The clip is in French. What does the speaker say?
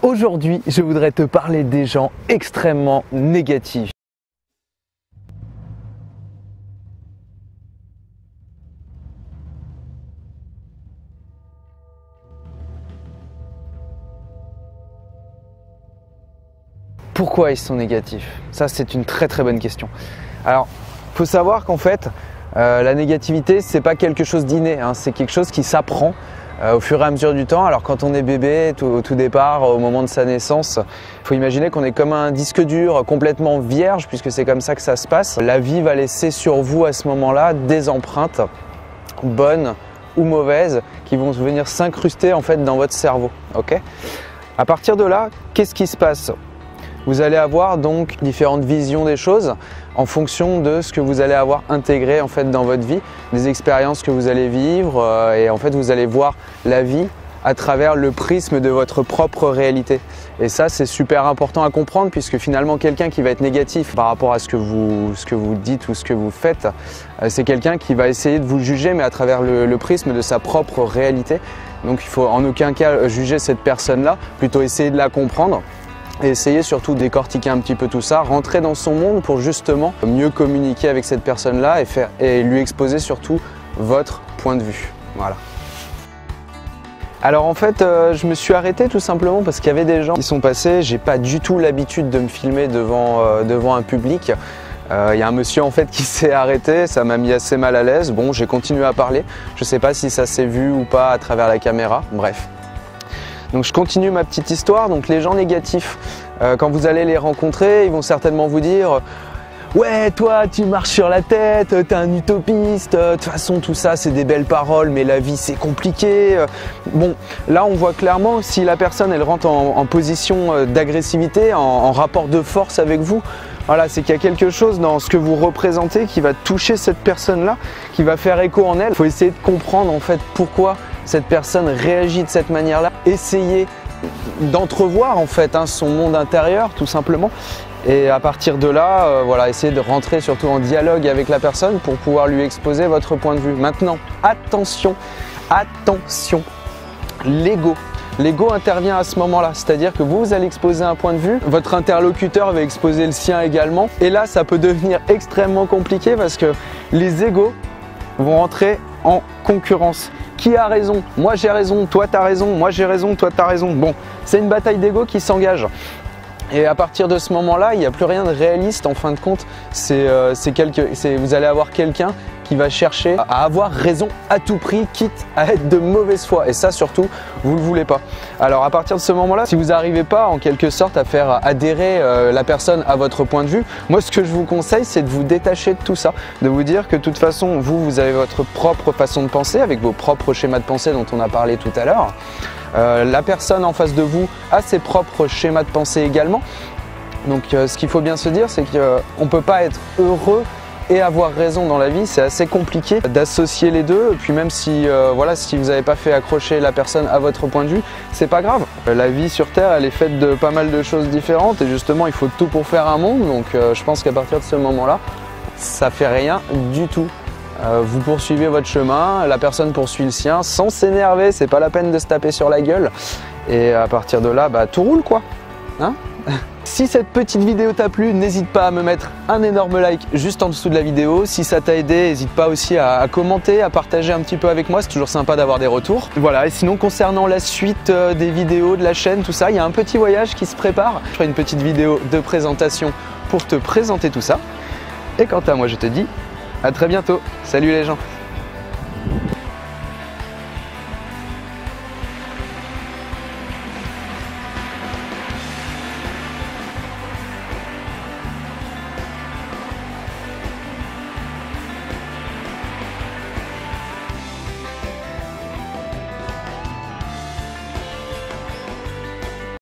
Aujourd'hui, je voudrais te parler des gens extrêmement négatifs. Pourquoi ils sont négatifs? Ça, c'est une très bonne question. Alors, il faut savoir qu'en fait, la négativité, c'est pas quelque chose d'inné, hein, c'est quelque chose qui s'apprend au fur et à mesure du temps. Alors quand on est bébé, au tout départ, au moment de sa naissance, il faut imaginer qu'on est comme un disque dur complètement vierge, puisque c'est comme ça que ça se passe. La vie va laisser sur vous à ce moment-là des empreintes, bonnes ou mauvaises, qui vont venir s'incruster en fait dans votre cerveau. Okay ? À partir de là, qu'est-ce qui se passe ? Vous allez avoir donc différentes visions des choses en fonction de ce que vous allez avoir intégré en fait dans votre vie, des expériences que vous allez vivre et en fait vous allez voir la vie à travers le prisme de votre propre réalité. Et ça, c'est super important à comprendre, puisque finalement quelqu'un qui va être négatif par rapport à ce que vous dites ou ce que vous faites, c'est quelqu'un qui va essayer de vous juger, mais à travers le prisme de sa propre réalité. Donc il faut en aucun cas juger cette personne-là, plutôt essayer de la comprendre. Et essayer surtout de décortiquer un petit peu tout ça, rentrer dans son monde pour justement mieux communiquer avec cette personne-là et lui exposer surtout votre point de vue. Voilà. Alors en fait, je me suis arrêté tout simplement parce qu'il y avait des gens qui sont passés. J'ai pas du tout l'habitude de me filmer devant un public. Il y a un monsieur en fait qui s'est arrêté, ça m'a mis assez mal à l'aise. Bon, j'ai continué à parler. Je sais pas si ça s'est vu ou pas à travers la caméra. Bref. Donc je continue ma petite histoire. Donc les gens négatifs, quand vous allez les rencontrer, ils vont certainement vous dire « Ouais, toi tu marches sur la tête, t'es un utopiste, de toute façon tout ça c'est des belles paroles, mais la vie c'est compliqué. » Bon, là on voit clairement si la personne elle rentre en position d'agressivité, en rapport de force avec vous. Voilà, c'est qu'il y a quelque chose dans ce que vous représentez qui va toucher cette personne-là, qui va faire écho en elle. Il faut essayer de comprendre en fait pourquoi cette personne réagit de cette manière-là. Essayer d'entrevoir en fait son monde intérieur tout simplement. Et à partir de là, voilà, essayer de rentrer surtout en dialogue avec la personne pour pouvoir lui exposer votre point de vue. Maintenant, attention, attention, l'ego. L'ego intervient à ce moment-là, c'est-à-dire que vous allez exposer un point de vue, votre interlocuteur va exposer le sien également. Et là, ça peut devenir extrêmement compliqué parce que les égos vont rentrer en concurrence. Qui a raison? Moi j'ai raison, toi t'as raison, moi j'ai raison, toi t'as raison. Bon, c'est une bataille d'ego qui s'engage. Et à partir de ce moment-là, il n'y a plus rien de réaliste en fin de compte. Vous allez avoir quelqu'un qui va chercher à avoir raison à tout prix, quitte à être de mauvaise foi. Et ça surtout, vous ne le voulez pas. Alors à partir de ce moment-là, si vous n'arrivez pas en quelque sorte à faire adhérer la personne à votre point de vue, moi ce que je vous conseille, c'est de vous détacher de tout ça. De vous dire que de toute façon, vous avez votre propre façon de penser, avec vos propres schémas de pensée dont on a parlé tout à l'heure. La personne en face de vous a ses propres schémas de pensée également. Donc ce qu'il faut bien se dire, c'est qu'on ne peut pas être heureux et avoir raison dans la vie. C'est assez compliqué d'associer les deux. Et puis même si, si vous n'avez pas fait accrocher la personne à votre point de vue, c'est pas grave. La vie sur Terre, elle est faite de pas mal de choses différentes et justement, il faut tout pour faire un monde. Donc je pense qu'à partir de ce moment-là, ça fait rien du tout. Vous poursuivez votre chemin, la personne poursuit le sien sans s'énerver, c'est pas la peine de se taper sur la gueule. Et à partir de là, tout roule quoi. Hein? Si cette petite vidéo t'a plu, n'hésite pas à me mettre un énorme like juste en dessous de la vidéo. Si ça t'a aidé, n'hésite pas aussi à commenter, à partager un petit peu avec moi, c'est toujours sympa d'avoir des retours. Voilà, et sinon concernant la suite des vidéos de la chaîne, tout ça, il y a un petit voyage qui se prépare. Je ferai une petite vidéo de présentation pour te présenter tout ça. Et quant à moi, je te dis à très bientôt. Salut les gens!